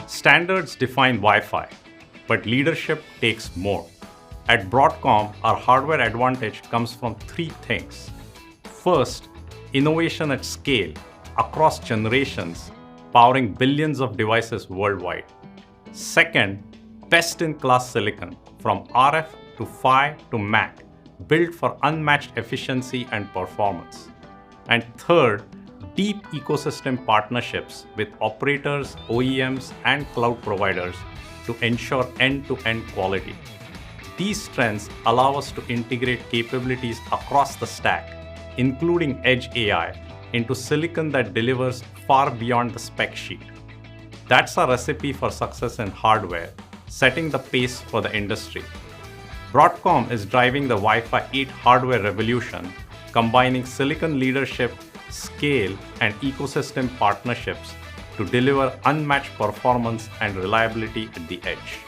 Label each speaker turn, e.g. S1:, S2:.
S1: Standards define Wi-Fi, but leadership takes more. At Broadcom, our hardware advantage comes from three things. First, innovation at scale across generations, powering billions of devices worldwide. Second, best-in-class silicon from RF to PHY to Mac, built for unmatched efficiency and performance. And third, deep ecosystem partnerships with operators, OEMs, and cloud providers to ensure end-to-end quality. These strengths allow us to integrate capabilities across the stack, including edge AI, into silicon that delivers far beyond the spec sheet. That's our recipe for success in hardware, setting the pace for the industry. Broadcom is driving the Wi-Fi 8 hardware revolution, combining silicon leadership, scale, and ecosystem partnerships to deliver unmatched performance and reliability at the edge.